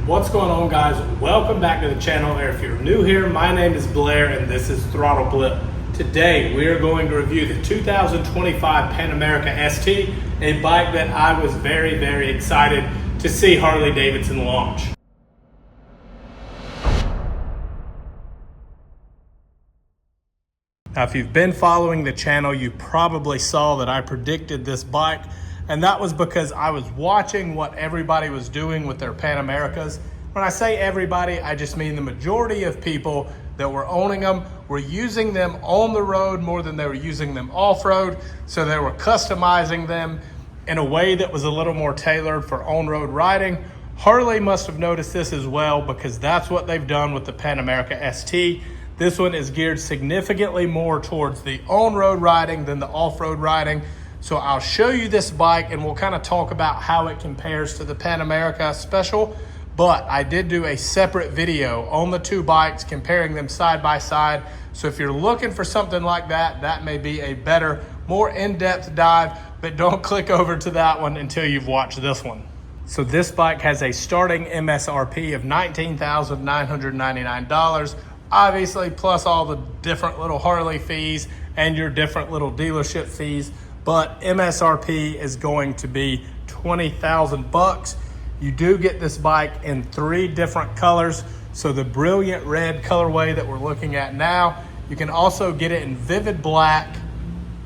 What's going on, guys? Welcome back to the channel. If you're new here, my name is Blair and this is Throttle Blip. Today we are going to review the 2025 Pan America ST, a bike that I was very excited to see Harley-Davidson launch. Now, if you've been following the channel, you probably saw that I predicted this bike, and that was because I was watching what everybody was doing with their Pan Americas. When I say everybody, I just mean the majority of people that were owning them were using them on the road more than they were using them off-road. So they were customizing them in a way that was a little more tailored for on-road riding. Harley must have noticed this as well, because that's what they've done with the Pan America ST. This one is geared significantly more towards the on-road riding than the off-road riding. So I'll show you this bike and we'll kind of talk about how it compares to the Pan America Special. But I did do a separate video on the two bikes, comparing them side by side. So if you're looking for something like that, that may be a better, more in-depth dive, but don't click over to that one until you've watched this one. So this bike has a starting MSRP of $19,999. Obviously, plus all the different little Harley fees and your different little dealership fees, but MSRP is going to be 20,000 bucks. You do get this bike in 3 different colors. So the brilliant red colorway that we're looking at now, you can also get it in vivid black,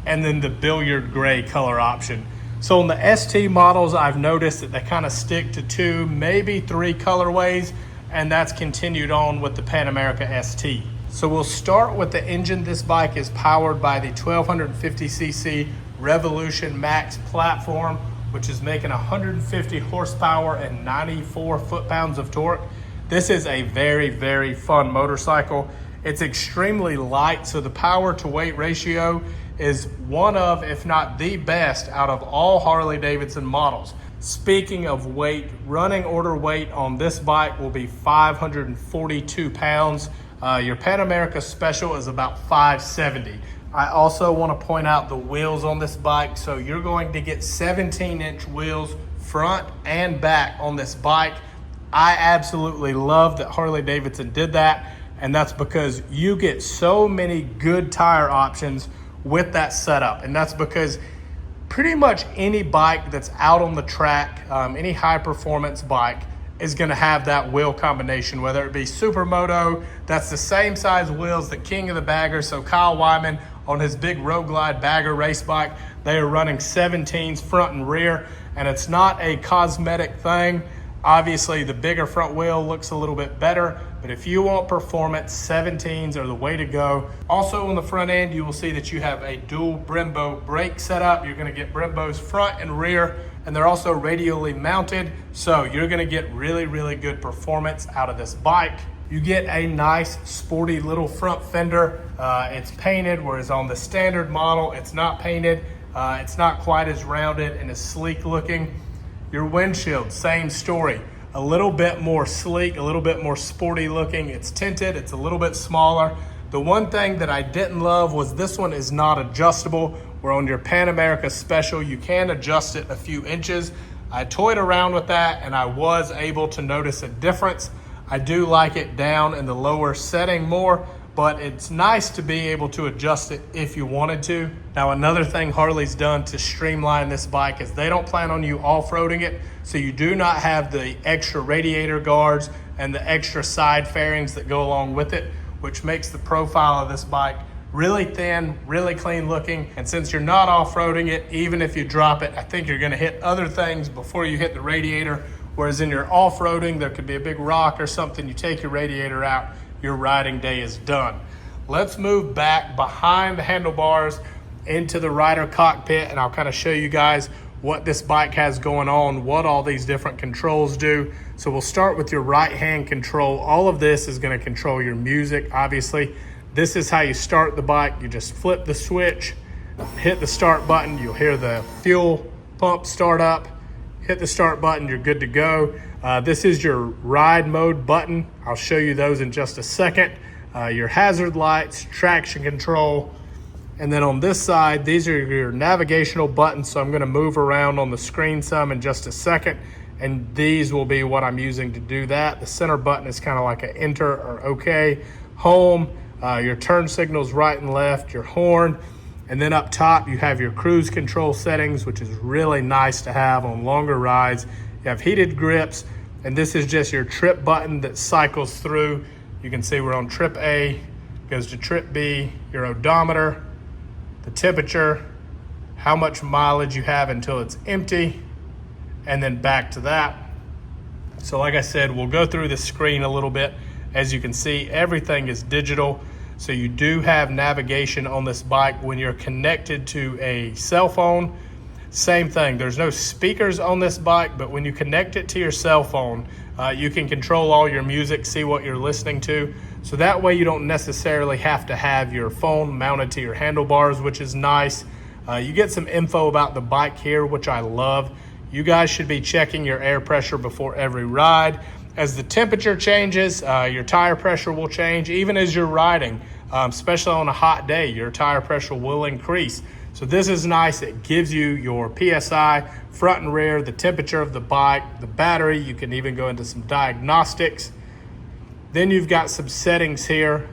and then the billiard gray color option. So on the ST models, I've noticed that they kind of stick to 2, maybe 3 colorways, and that's continued on with the Pan America ST. So we'll start with the engine. This bike is powered by the 1250cc Revolution Max platform, which is making 150 horsepower and 94 foot-pounds of torque. This is a very fun motorcycle. It's extremely light, so the power to weight ratio is one of, if not the best, out of all Harley-Davidson models. Speaking of weight, running order weight on this bike will be 542 pounds. Your Pan America Special is about 570. I also want to point out the wheels on this bike. So you're going to get 17-inch wheels front and back on this bike. I absolutely love that Harley-Davidson did that, and that's because you get so many good tire options with that setup. And that's because pretty much any bike that's out on the track, any high performance bike, is gonna have that wheel combination, whether it be Supermoto, that's the same size wheels that King of the Bagger, so Kyle Wyman on his big Road Glide Bagger race bike, they are running 17s front and rear, and it's not a cosmetic thing. Obviously, the bigger front wheel looks a little bit better, but if you want performance, 17s are the way to go. Also on the front end, you will see that you have a dual Brembo brake setup. You're gonna get Brembos front and rear, and they're also radially mounted, so you're gonna get really good performance out of this bike. You get a nice sporty little front fender. It's painted, whereas on the standard model, it's not painted. It's not quite as rounded and as sleek looking. Your windshield, same story. A little bit more sleek, a little bit more sporty looking. It's tinted, it's a little bit smaller. The one thing that I didn't love was this one is not adjustable, where on your Pan America Special, you can adjust it a few inches. I toyed around with that and I was able to notice a difference. I do like it down in the lower setting more, but it's nice to be able to adjust it if you wanted to. Now, another thing Harley's done to streamline this bike is they don't plan on you off-roading it, so you do not have the extra radiator guards and the extra side fairings that go along with it, which makes the profile of this bike really thin, really clean looking. And since you're not off-roading it, even if you drop it, I think you're gonna hit other things before you hit the radiator. Whereas in your off-roading, there could be a big rock or something, you take your radiator out, your riding day is done. Let's move back behind the handlebars into the rider cockpit, and I'll kind of show you guys what this bike has going on, what all these different controls do. So we'll start with your right-hand control. All of this is gonna control your music, obviously. This is how you start the bike. You just flip the switch, hit the start button, you'll hear the fuel pump start up, hit the start button, you're good to go. This is your ride mode button. I'll show you those in just a second. Your hazard lights, traction control, and then on this side, these are your navigational buttons. So I'm gonna move around on the screen some in just a second and these will be what I'm using to do that. The center button is kind of like an enter or okay. Home, your turn signals right and left, your horn, and then up top you have your cruise control settings, which is really nice to have on longer rides. You have heated grips, and this is just your trip button that cycles through. You can see we're on trip A, goes to trip B, your odometer, the temperature, how much mileage you have until it's empty, and then back to that. So like I said, we'll go through the screen a little bit. As you can see, everything is digital. So you do have navigation on this bike when you're connected to a cell phone. Same thing, there's no speakers on this bike, but when you connect it to your cell phone, you can control all your music, see what you're listening to. So that way you don't necessarily have to have your phone mounted to your handlebars, which is nice. You get some info about the bike here, which I love. You guys should be checking your air pressure before every ride. As the temperature changes, your tire pressure will change. Even as you're riding, especially on a hot day, your tire pressure will increase. So this is nice. It gives you your PSI, front and rear, the temperature of the bike, the battery. You can even go into some diagnostics. Then you've got some settings here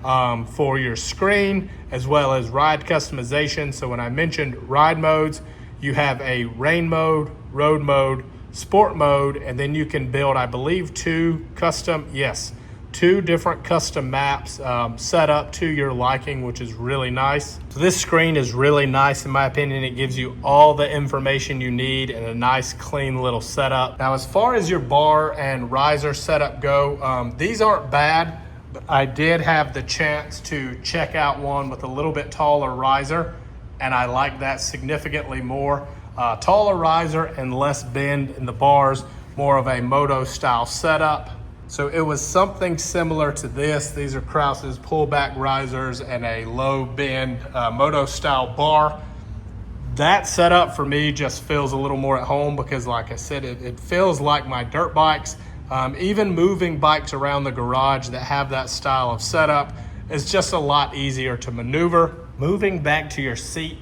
for your screen, as well as ride customization. So when I mentioned ride modes, you have a rain mode, road mode, sport mode, and then you can build, I believe, two different custom maps set up to your liking, which is really nice. So this screen is really nice in my opinion. It gives you all the information you need in a nice clean little setup. Now as far as your bar and riser setup go, these aren't bad, but I did have the chance to check out one with a little bit taller riser, and I like that significantly more. Taller riser and less bend in the bars, more of a moto style setup. So it was something similar to this. These are Krause's pullback risers and a low bend moto style bar. That setup for me just feels a little more at home because like I said, it feels like my dirt bikes. Even moving bikes around the garage that have that style of setup is just a lot easier to maneuver. Moving back to your seat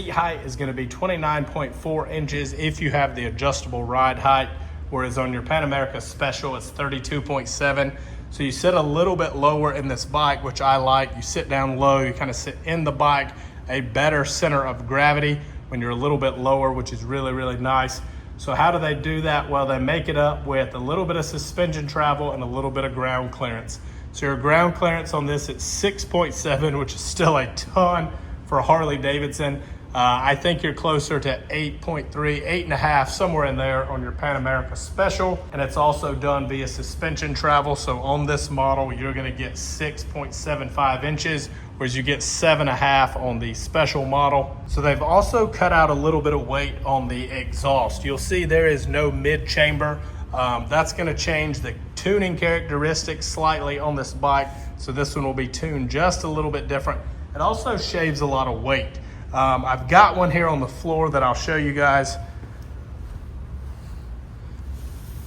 height is gonna be 29.4 inches if you have the adjustable ride height, whereas on your Pan America Special, it's 32.7. So you sit a little bit lower in this bike, which I like. You sit down low, you kind of sit in the bike, a better center of gravity when you're a little bit lower, which is really, really nice. So how do they do that? Well, they make it up with a little bit of suspension travel and a little bit of ground clearance. So your ground clearance on this, it's 6.7, which is still a ton for a Harley-Davidson. I think you're closer to 8.3, 8.5, somewhere in there on your Pan America Special. And it's also done via suspension travel. So on this model, you're gonna get 6.75 inches, whereas you get 7.5 on the Special model. So they've also cut out a little bit of weight on the exhaust. You'll see there is no mid-chamber. That's gonna change the tuning characteristics slightly on this bike. So this one will be tuned just a little bit different. It also shaves a lot of weight. I've got one here on the floor that I'll show you guys.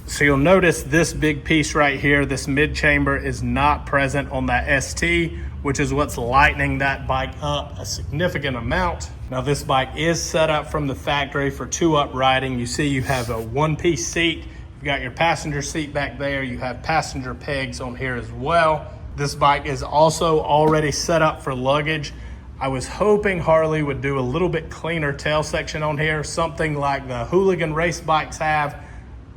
So you'll notice this big piece right here, this mid-chamber is not present on that ST, which is what's lightening that bike up a significant amount. Now this bike is set up from the factory for 2-up riding. You see you have a one-piece seat. You've got your passenger seat back there. You have passenger pegs on here as well. This bike is also already set up for luggage. I was hoping Harley would do a little bit cleaner tail section on here, something like the hooligan race bikes have.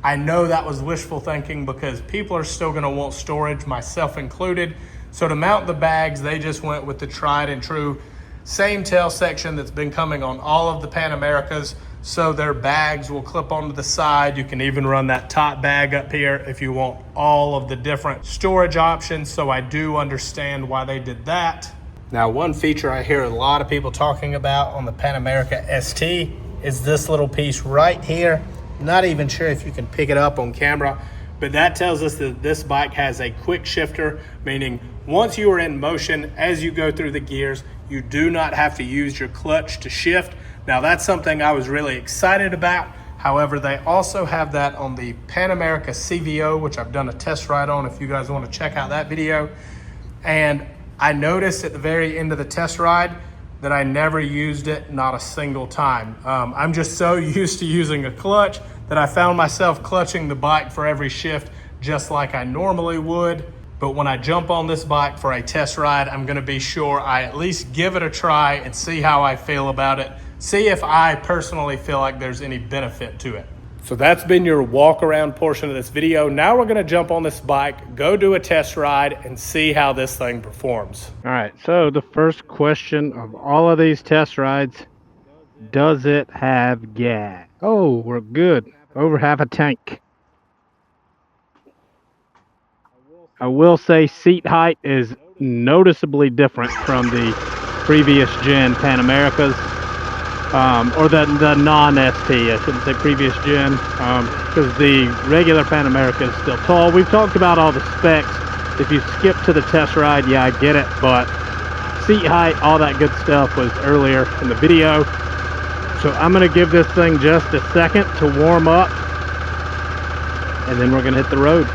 I know that was wishful thinking because people are still gonna want storage, myself included. So to mount the bags, they just went with the tried and true same tail section that's been coming on all of the Pan Americas. So their bags will clip onto the side. You can even run that top bag up here if you want all of the different storage options. So I do understand why they did that. Now, one feature I hear a lot of people talking about on the Pan America ST is this little piece right here. Not even sure if you can pick it up on camera, but that tells us that this bike has a quick shifter, meaning once you are in motion, as you go through the gears, you do not have to use your clutch to shift. Now that's something I was really excited about. However, they also have that on the Pan America CVO, which I've done a test ride on if you guys want to check out that video. And I noticed at the very end of the test ride that I never used it, not a single time. I'm just so used to using a clutch that I found myself clutching the bike for every shift just like I normally would. But when I jump on this bike for a test ride, I'm gonna be sure I at least give it a try and see how I feel about it. See if I personally feel like there's any benefit to it. So that's been your walk around portion of this video. Now we're gonna jump on this bike, go do a test ride, and see how this thing performs. All right, so the first question of all of these test rides, does it have gas? Oh, we're good. Over half a tank. I will say seat height is noticeably different from the previous gen Pan Americas, or the non-ST, I shouldn't say previous gen, because the regular Pan America is still tall. We've talked about all the specs. If you skip to the test ride, yeah, I get it, but seat height, all that good stuff was earlier in the video. So I'm going to give this thing just a second to warm up, and then we're going to hit the road.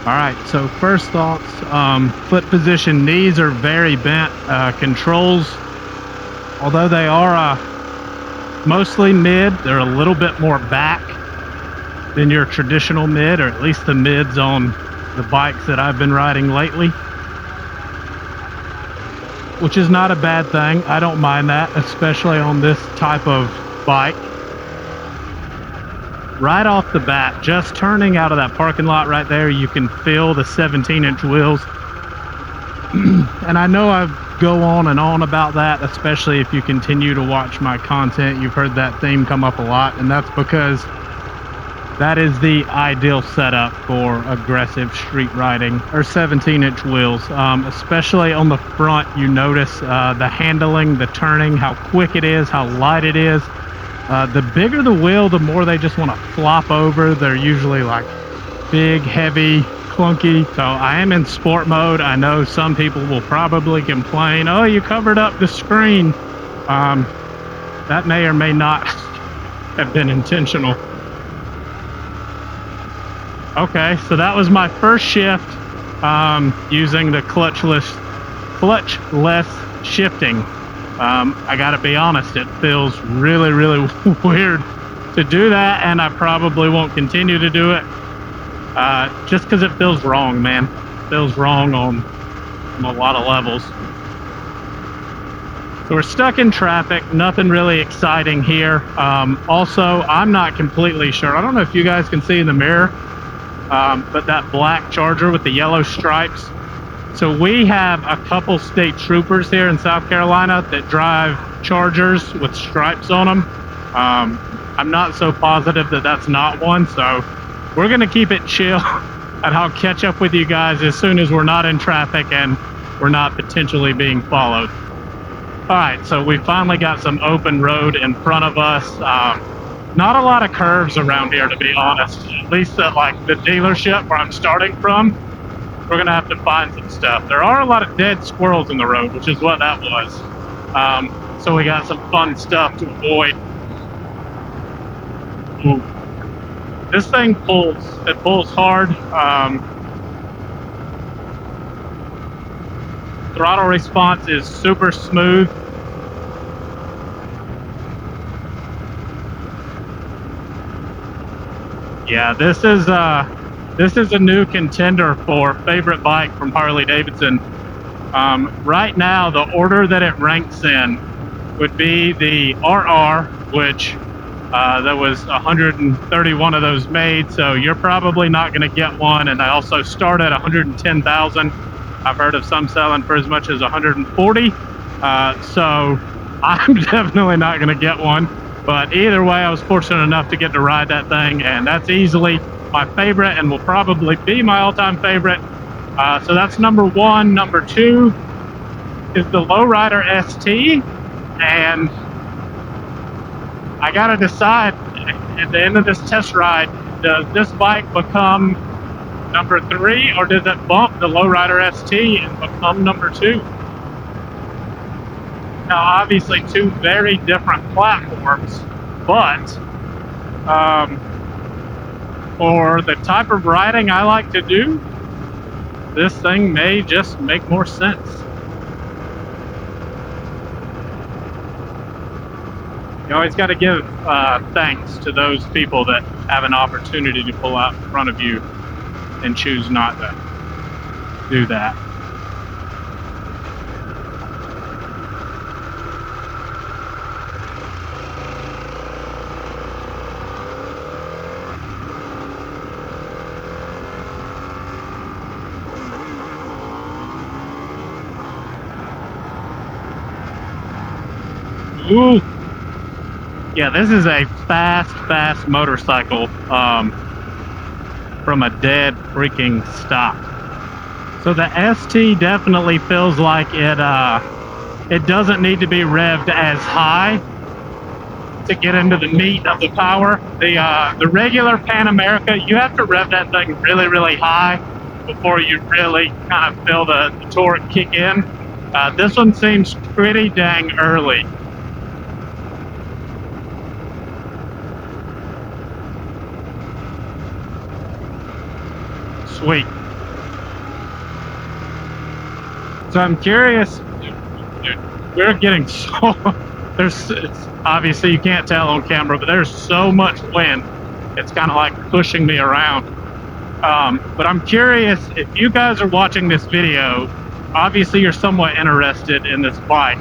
All right, so first thoughts, foot position, knees are very bent. Controls, although they are mostly mid, they're a little bit more back than your traditional mid, or at least the mids on the bikes that I've been riding lately, which is not a bad thing. I don't mind that, especially on this type of bike. Right off the bat, just turning out of that parking lot right there, you can feel the 17-inch wheels. And I know I go on and on about that, especially if you continue to watch my content. You've heard that theme come up a lot, and that's because that is the ideal setup for aggressive street riding, or 17-inch wheels. Especially on the front, you notice the handling, the turning, how quick it is, how light it is. The bigger the wheel, the more they just want to flop over. They're usually like big, heavy, clunky. So I am in sport mode. I know some people will probably complain, oh, you covered up the screen. That may or may not have been intentional. Okay, so that was my first shift using the clutchless shifting. I gotta be honest, it feels really, really weird to do that, and I probably won't continue to do it just because it feels wrong, man. It feels wrong on a lot of levels. So we're stuck in traffic, nothing really exciting here. Also, I'm not completely sure. I don't know if you guys can see in the mirror, but that black Charger with the yellow stripes. So we have a couple state troopers here in South Carolina that drive Chargers with stripes on them. I'm not so positive that that's not one, so we're gonna keep it chill, and I'll catch up with you guys as soon as we're not in traffic and we're not potentially being followed. All right, so we finally got some open road in front of us. Not a lot of curves around here, to be honest, at least at like the dealership where I'm starting from. We're gonna have to find some stuff. There are a lot of dead squirrels in the road, which is what that was. So we got some fun stuff to avoid. Ooh. This thing pulls. It pulls hard. Throttle response is super smooth. Yeah, this is a new contender for favorite bike from Harley-Davidson. Right now, the order that it ranks in would be the RR, which there was 131 of those made, so you're probably not going to get one. And I also start at 110,000. I've heard of some selling for as much as 140. So I'm definitely not going to get one. But either way, I was fortunate enough to get to ride that thing, and that's easily my favorite and will probably be my all-time favorite. So that's number one. Number two is the Lowrider ST, and I gotta decide at the end of this test ride, does this bike become number three, or does it bump the Lowrider ST and become number two? Now, obviously, two very different platforms, but for the type of riding I like to do, this thing may just make more sense. You always got to give thanks to those people that have an opportunity to pull out in front of you and choose not to do that. Ooh. Yeah, this is a fast motorcycle from a dead freaking stop. So the ST definitely feels like it doesn't need to be revved as high to get into the meat of the power. The regular Pan America, you have to rev that thing really high before you really kind of feel the torque kick in. This one seems pretty dang early. Sweet. So I'm curious, dude, we're getting so, obviously you can't tell on camera, but there's so much wind, it's kind of like pushing me around. But I'm curious, if you guys are watching this video, obviously you're somewhat interested in this bike.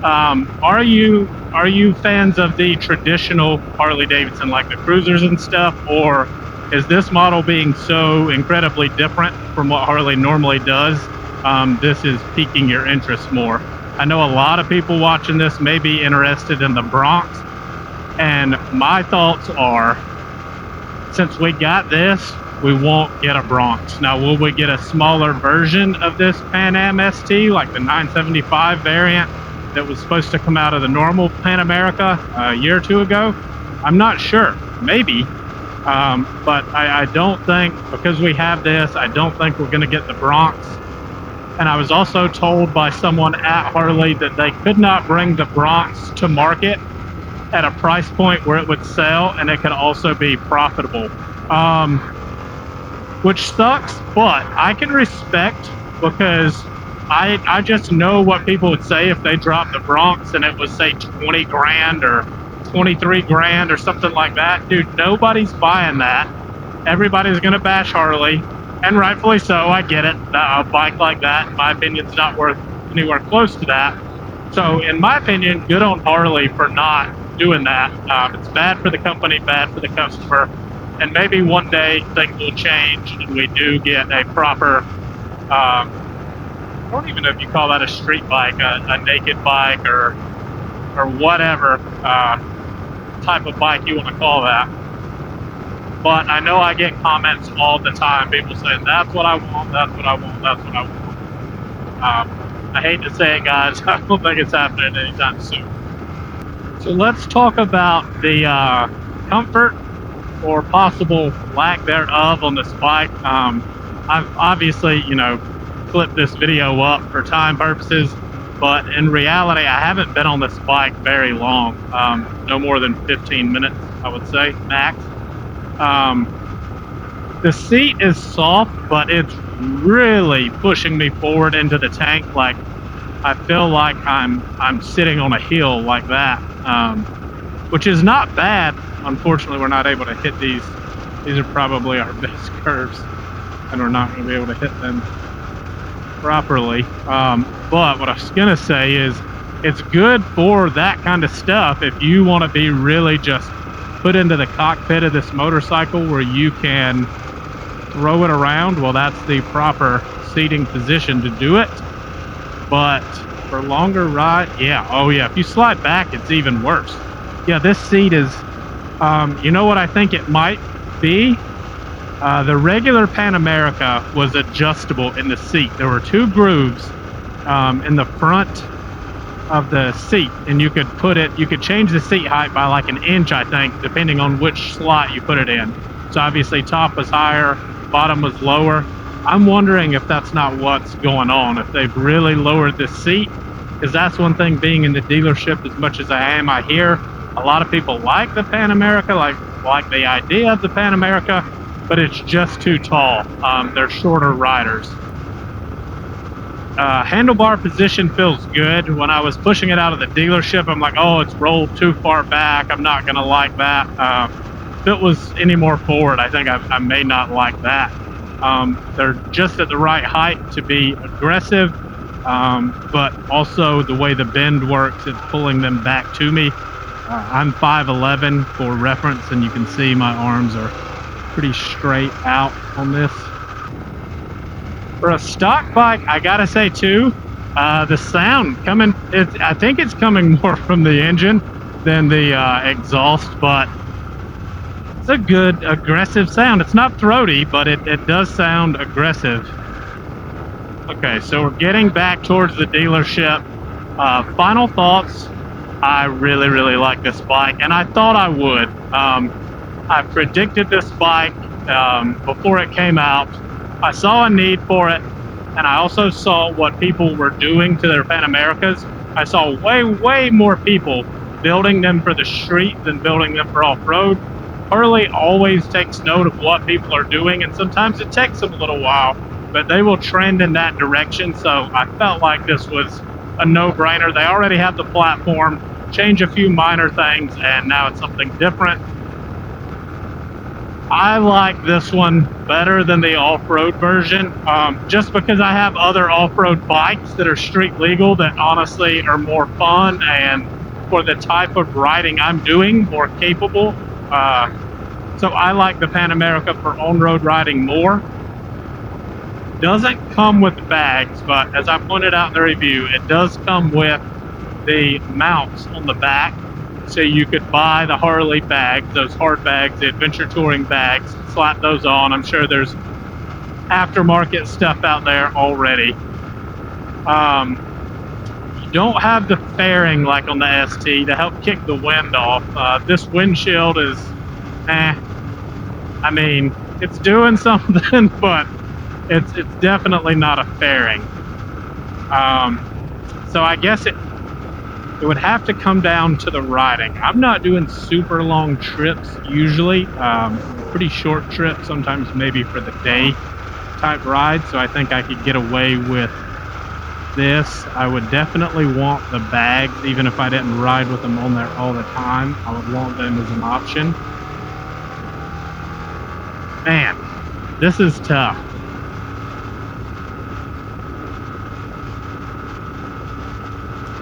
Are you fans of the traditional Harley-Davidson, like the cruisers and stuff, or is this model being so incredibly different from what Harley normally does, this is piquing your interest more? I know a lot of people watching this may be interested in the Bronx, and my thoughts are, since we got this, we won't get a Bronx. Now, will we get a smaller version of this Pan Am ST, like the 975 variant that was supposed to come out of the normal Pan America a year or two ago? I'm not sure, maybe. But I don't think, because we have this, I don't think we're going to get the Bronx. And I was also told by someone at Harley that they could not bring the Bronx to market at a price point where it would sell and it could also be profitable. Which sucks, but I can respect, because I just know what people would say if they dropped the Bronx and it was, say, 20 grand or 23 grand or something like that. Dude, nobody's buying that. Everybody's gonna bash Harley, and rightfully so. I get it. A bike like that, in my opinion, is not worth anywhere close to that. So in my opinion, good on Harley for not doing that. It's bad for the company, bad for the customer, and maybe one day things will change and we do get a proper, I don't even know if you call that a street bike, a naked bike, or whatever type of bike you want to call that. But I know I get comments all the time, people saying, that's what I want, that's what I want, that's what I want. I hate to say it, guys, I don't think it's happening anytime soon. So let's talk about the comfort or possible lack thereof on this bike. I've obviously, clipped this video up for time purposes, but in reality, I haven't been on this bike very long. No more than 15 minutes, I would say, max. The seat is soft, but it's really pushing me forward into the tank. Like, I feel like I'm sitting on a hill like that, which is not bad. Unfortunately, we're not able to hit these. These are probably our best curves, and we're not going to be able to hit them properly. But what I was gonna say is, it's good for that kind of stuff if you want to be really just put into the cockpit of this motorcycle where you can throw it around. Well, that's the proper seating position to do it. But for longer ride, yeah, oh yeah, if you slide back, it's even worse. Yeah, this seat is, you know what I think it might be? The regular Pan America was adjustable in the seat. There were two grooves in the front of the seat, and you could change the seat height by like an inch, I think, depending on which slot you put it in. So obviously top was higher, bottom was lower. I'm wondering if that's not what's going on, if they've really lowered this seat, because that's one thing, being in the dealership as much as I am, I hear a lot of people like the Pan America, like the idea of the Pan America, but it's just too tall. They're shorter riders. Handlebar position feels good. When I was pushing it out of the dealership, I'm like, oh, it's rolled too far back. I'm not gonna like that. If it was any more forward, I think I may not like that. They're just at the right height to be aggressive, but also the way the bend works, it's pulling them back to me. I'm 5'11" for reference, and you can see my arms are pretty straight out on this. For a stock bike, I gotta say too, the sound coming, I think it's coming more from the engine than the exhaust, but it's a good aggressive sound. It's not throaty, but it does sound aggressive. Okay, so we're getting back towards the dealership. Final thoughts. I really, really like this bike, and I thought I would. I predicted this bike before it came out. I saw a need for it, and I also saw what people were doing to their Pan Americas. I saw way, way more people building them for the street than building them for off-road. Harley always takes note of what people are doing, and sometimes it takes them a little while, but they will trend in that direction. So I felt like this was a no-brainer. They already have the platform, change a few minor things, and now it's something different. I like this one better than the off-road version, just because I have other off-road bikes that are street legal that honestly are more fun and for the type of riding I'm doing, more capable. So I like the Pan America for on-road riding more. Doesn't come with bags, but as I pointed out in the review, it does come with the mounts on the back. So you could buy the Harley bags, those hard bags, the adventure touring bags, slap those on. I'm sure there's aftermarket stuff out there already. You don't have the fairing like on the ST to help kick the wind off. This windshield is, I mean, it's doing something, but it's definitely not a fairing. So I guess it would have to come down to the riding. I'm not doing super long trips usually, pretty short trips, sometimes maybe for the day type ride, so I think I could get away with this. I would definitely want the bags, even if I didn't ride with them on there all the time. I would want them as an option. Man, this is tough.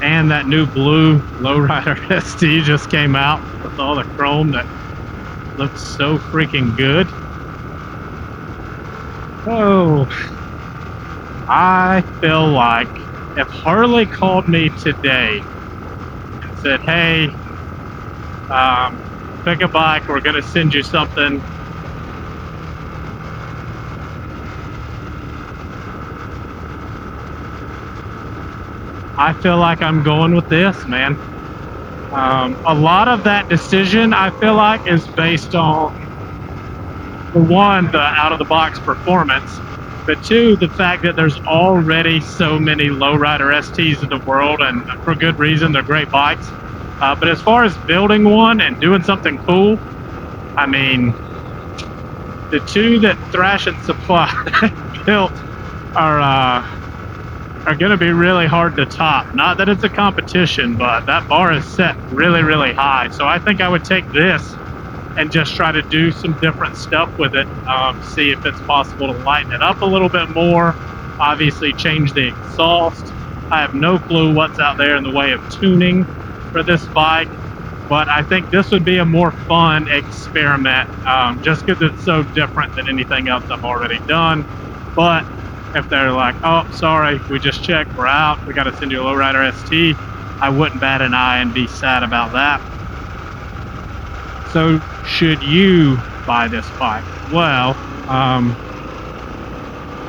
And that new blue lowrider ST just came out with all the chrome that looks so freaking good. Oh, I feel like if Harley called me today and said, hey, pick a bike, we're gonna send you something, I feel like I'm going with this, man. A lot of that decision, I feel like, is based on, for one, the out-of-the-box performance, but two, the fact that there's already so many lowrider STs in the world, and for good reason, they're great bikes. But as far as building one and doing something cool, I mean, the two that Thrash and Supply built are going to be really hard to top. Not that it's a competition, but that bar is set really, really high. So I think I would take this and just try to do some different stuff with it. See if it's possible to lighten it up a little bit more. Obviously change the exhaust. I have no clue what's out there in the way of tuning for this bike, but I think this would be a more fun experiment, just because it's so different than anything else I've already done. But if they're like, oh, sorry, we just checked, we're out, we got to send you a lowrider ST, I wouldn't bat an eye and be sad about that. So should you buy this bike? Well,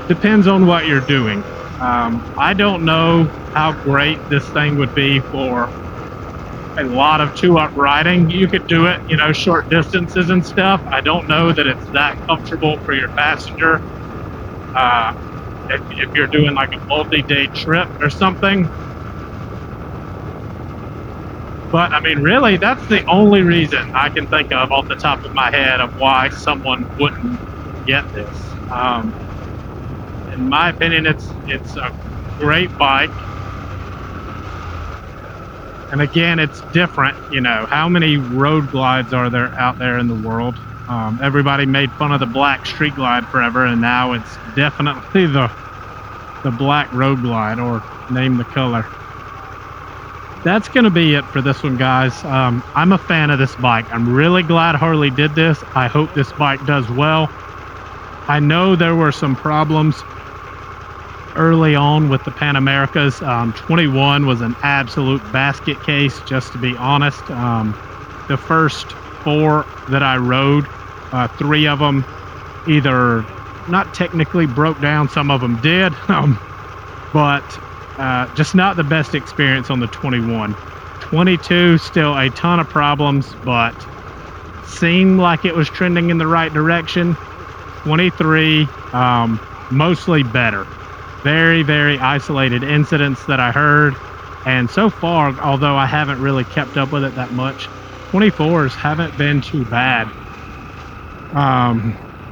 depends on what you're doing. I don't know how great this thing would be for a lot of two-up riding. You could do it, you know, short distances and stuff. I don't know that it's that comfortable for your passenger. If you're doing like a multi-day trip or something. But I mean, really, that's the only reason I can think of off the top of my head of why someone wouldn't get this. In my opinion, it's a great bike. And again, it's different. You know, how many road glides are there out there in the world? Everybody made fun of the black street glide forever, and now it's definitely the black road glide, or name the color. That's gonna be it for this one, guys. I'm a fan of this bike. I'm really glad Harley did this. I hope this bike does well. I know there were some problems early on with the Pan Americas. 21 was an absolute basket case, just to be honest. The first 4 that I rode, 3 of them either not technically broke down, some of them did, but just not the best experience on the 21. 22, still a ton of problems, but seemed like it was trending in the right direction. 23, mostly better. Very, very isolated incidents that I heard, and so far, although I haven't really kept up with it that much, 24s haven't been too bad,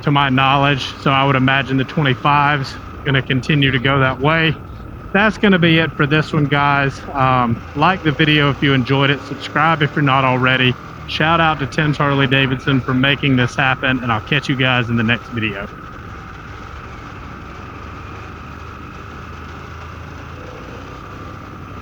to my knowledge. So I would imagine the 25s going to continue to go that way. That's going to be it for this one, guys. Like the video if you enjoyed it. Subscribe if you're not already. Shout out to Tim's Harley-Davidson for making this happen, and I'll catch you guys in the next video.